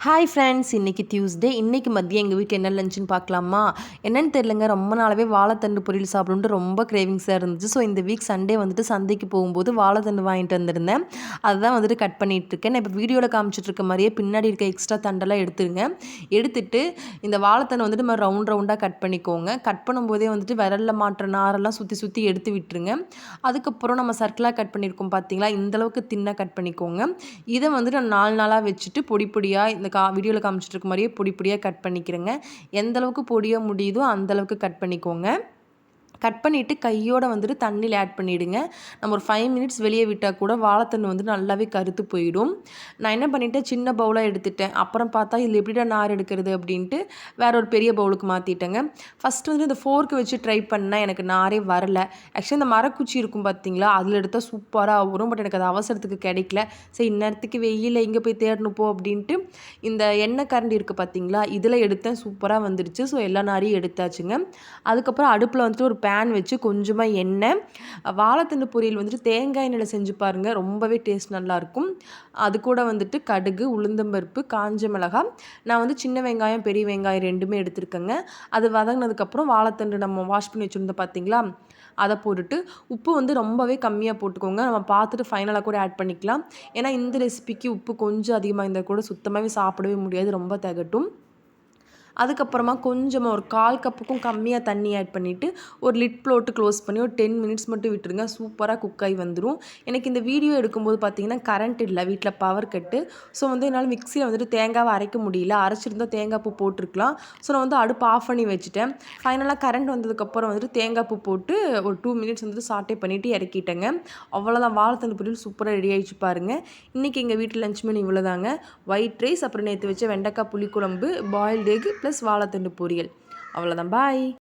Hi friends, இன்றைக்கி Tuesday. இன்றைக்கி மதியம் எங்கள் வீட்டில் என்ன லஞ்சுன்னு பார்க்கலாமா? என்னென்னு தெரிலங்க, ரொம்ப நாளாகவே வாழைத்தண்டு பொரியல் சாப்பிடணுன்ட்டு ரொம்ப கிரேவிங்ஸாக இருந்துச்சு. ஸோ இந்த வீக் சண்டே வந்துட்டு சந்தைக்கு போகும்போது வாழைத்தண்டு வாங்கிட்டு வந்திருந்தேன். அதுதான் வந்துட்டு கட் பண்ணிகிட்ருக்கேன். நான் இப்போ வீடியோவில் காமிச்சிட்ருக்க மாதிரியே பின்னாடி இருக்க எக்ஸ்ட்ரா தண்டெல்லாம் எடுத்துருங்க. எடுத்துட்டு இந்த வாழைத்தண்டை வந்துட்டு நம்ம ரவுண்டாக கட் பண்ணிக்கோங்க. கட் பண்ணும்போதே வந்துட்டு விரலில் மாட்டுற நாரெல்லாம் சுற்றி சுற்றி எடுத்து விட்டுருங்க. அதுக்கப்புறம் நம்ம சர்க்கிளாக கட் பண்ணியிருக்கோம் பார்த்தீங்களா, இந்தளவுக்கு தின்னாக கட் பண்ணிக்கோங்க. இதை வந்துட்டு நான் 4 நாளாக வச்சுட்டு பொடி பொடியாக இந்த வீடியோவில் காமிச்சிட்டு இருக்க மாதிரியே பொடி பொடியாக கட் பண்ணிக்கிறேங்க. எந்த அளவுக்கு பொடியாக முடியுதோ அந்தளவுக்கு கட் பண்ணிக்கோங்க. கட் பண்ணிவிட்டு கையோடு வந்துட்டு தண்ணியில் ஆட் பண்ணிவிடுங்க. நம்ம ஒரு 5 மினிட்ஸ் வெளியே விட்டால் கூட வாழைத்தண்டு வந்து நல்லாவே கருத்து போயிடும். நான் என்ன பண்ணிவிட்டேன், சின்ன பவுலாக எடுத்துட்டேன். அப்புறம் பார்த்தா இதில் எப்படிடா நார் எடுக்கிறது அப்படின்ட்டு வேற ஒரு பெரிய பவுலுக்கு மாற்றிட்டேங்க. ஃபஸ்ட்டு வந்து இந்த ஃபோர்க்கு வச்சு ட்ரை பண்ணேன், எனக்கு நாரே வரல. ஆக்சுவலி இந்த மரக்குச்சி இருக்கும் பார்த்தீங்களா, அதில் எடுத்தால் சூப்பராக வரும். பட் எனக்கு அது அவசரத்துக்கு கிடைக்கல. சரி, இந்நேரத்துக்கு வெயிலில் எங்கே போய் தேடணும் போ அப்படின்ட்டு இந்த எண்ணெய் கரண்டி இருக்குது பார்த்தீங்களா, இதில் எடுத்தேன். சூப்பராக வந்துடுச்சு. ஸோ எல்லா நாரையும் எடுத்தாச்சுங்க. அதுக்கப்புறம் அடுப்பில் வந்துட்டு ஒரு பேன் வச்சு கொஞ்சமாக எண்ணெய், வாழைத்தண்டு பொரியல் வந்துட்டு தேங்காய் எண்ணெயில் செஞ்சு பாருங்கள், ரொம்பவே டேஸ்ட் நல்லாயிருக்கும். அது கூட வந்துட்டு கடுகு, உளுந்தம்பருப்பு, காஞ்ச மிளகாய், நான் வந்து சின்ன வெங்காயம் பெரிய வெங்காயம் ரெண்டுமே எடுத்துருக்கேங்க. அது வதங்கினதுக்கப்புறம் வாழைத்தண்டு நம்ம வாஷ் பண்ணி வச்சுருந்தோம் பார்த்தீங்களா, அதை போட்டுட்டு உப்பு வந்து ரொம்பவே கம்மியாக போட்டுக்கோங்க. நம்ம பார்த்துட்டு ஃபைனலாக கூட ஆட் பண்ணிக்கலாம். ஏன்னா இந்த ரெசிபிக்கு உப்பு கொஞ்சம் அதிகமாக இருந்தால் கூட சுத்தமாகவே சாப்பிடவே முடியாது, ரொம்ப திகட்டும். அதுக்கப்புறமா கொஞ்சமாக ஒரு 1/4 கப்புக்கும் கம்மியாக தண்ணி ஆட் பண்ணிவிட்டு ஒரு லிட் போட்டு க்ளோஸ் பண்ணி ஒரு 10 மினிட்ஸ் மட்டும் விட்டுருங்க. சூப்பராக குக் ஆகி வந்துடும். எனக்கு இந்த வீடியோ எடுக்கும்போது பார்த்தீங்கன்னா கரண்ட் இல்லை, வீட்டில் பவர் கட்டு. ஸோ வந்து என்னால் மிக்சியில் வந்துட்டு தேங்காவை அரைக்க முடியல. அரைச்சிருந்தால் தேங்காய் பூ போட்டிருக்கலாம். ஸோ நான் வந்து அடுப்பு ஆஃப் பண்ணி வச்சுட்டேன். ஃபைனலாக கரண்ட் வந்ததுக்கப்புறம் வந்துட்டு தேங்காய் பூ போட்டு ஒரு 2 மினிட்ஸ் வந்துட்டு சாட்டே பண்ணிவிட்டு இறக்கிட்டேங்க. அவ்வளோதான், வாழைத்தண்டு பொரியல் சூப்பராக ரெடி ஆகிடுச்சு பாருங்கள். இன்றைக்கி எங்கள் வீட்டில் லஞ்ச் மெனு இவ்வளோதாங்க. ஒயிட் ரைஸ், அப்புறம் நேற்று வச்ச வெண்டைக்காய் புளிக்குழம்பு, பாயில்டு எக் ப்ளஸ் வாழைத்தண்டு பொரியல். அவ்வளோதான். பாய்.